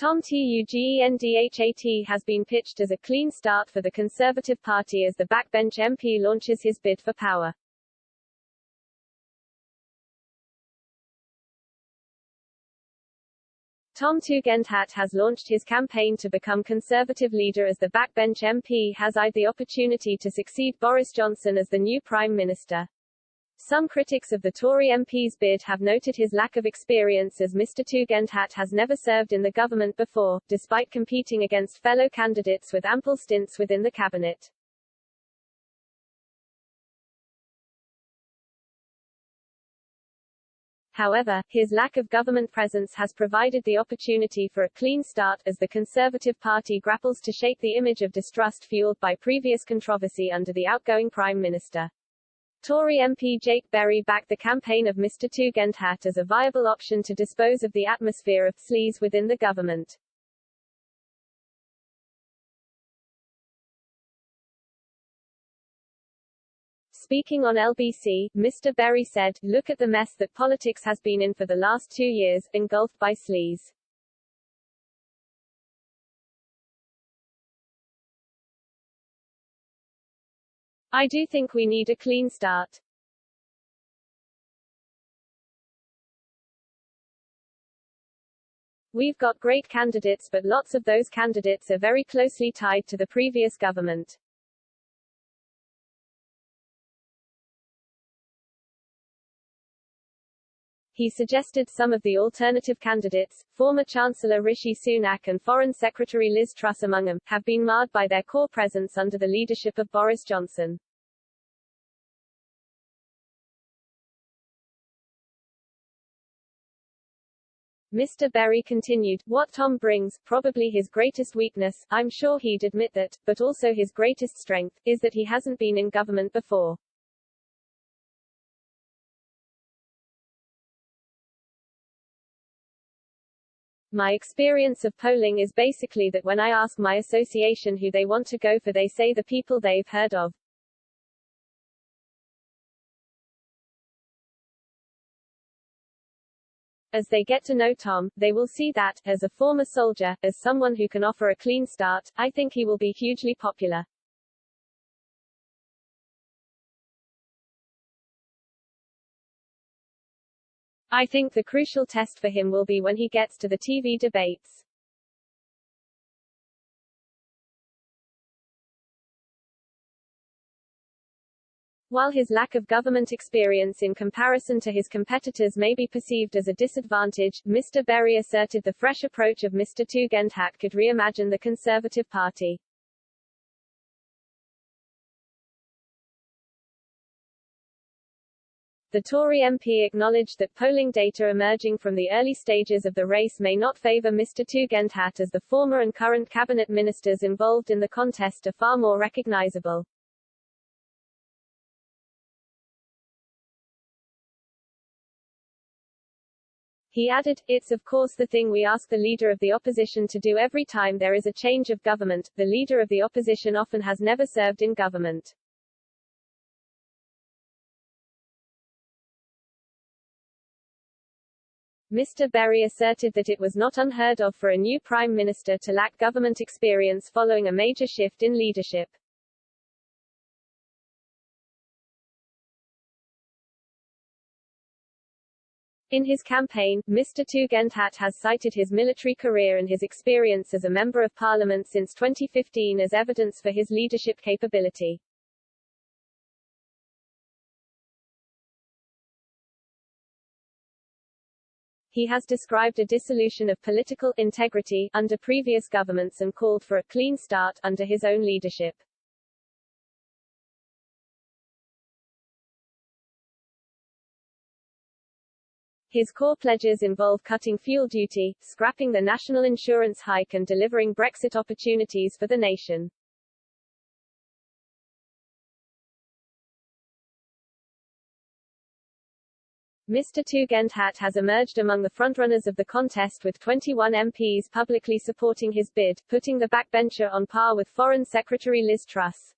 Tugendhat has been pitched as a clean start for the Conservative Party as the backbench MP launches his bid for power. Tugendhat has launched his campaign to become Conservative leader as the backbench MP has eyed the opportunity to succeed Boris Johnson as the new Prime Minister. Some critics of the Tory MP's bid have noted his lack of experience as Mr. Tugendhat has never served in the government before, despite competing against fellow candidates with ample stints within the cabinet. However, his lack of government presence has provided the opportunity for a clean start, as the Conservative Party grapples to shake the image of distrust fueled by previous controversy under the outgoing Prime Minister. Tory MP Jake Berry backed the campaign of Mr. Tugendhat as a viable option to dispose of the atmosphere of sleaze within the government. Speaking on LBC, Mr. Berry said, "Look at the mess that politics has been in for the last 2 years, engulfed by sleaze. I do think we need a clean start. We've got great candidates, but lots of those candidates are very closely tied to the previous government. He suggested some of the alternative candidates, former Chancellor Rishi Sunak and Foreign Secretary Liz Truss among them, have been marred by their core presence under the leadership of Boris Johnson. Mr. Berry continued, "What Tom brings, probably his greatest weakness, I'm sure he'd admit that, but also his greatest strength, is that he hasn't been in government before. My experience of polling is basically that when I ask my association who they want to go for, they say the people they've heard of. As they get to know Tom, they will see that, as a former soldier, as someone who can offer a clean start, I think he will be hugely popular. I think the crucial test for him will be when he gets to the TV debates. While his lack of government experience in comparison to his competitors may be perceived as a disadvantage, Mr. Berry asserted the fresh approach of Mr. Tugendhat could reimagine the Conservative Party. The Tory MP acknowledged that polling data emerging from the early stages of the race may not favour Mr. Tugendhat, as the former and current cabinet ministers involved in the contest are far more recognisable. He added, "It's of course the thing we ask the leader of the opposition to do every time there is a change of government. The leader of the opposition often has never served in government. Mr. Berry asserted that it was not unheard of for a new Prime Minister to lack government experience following a major shift in leadership. In his campaign, Mr. Tugendhat has cited his military career and his experience as a Member of Parliament since 2015 as evidence for his leadership capability. He has described a dissolution of political integrity under previous governments and called for a clean start under his own leadership. His core pledges involve cutting fuel duty, scrapping the national insurance hike and delivering Brexit opportunities for the nation. Mr. Tugendhat has emerged among the frontrunners of the contest, with 21 MPs publicly supporting his bid, putting the backbencher on par with Foreign Secretary Liz Truss.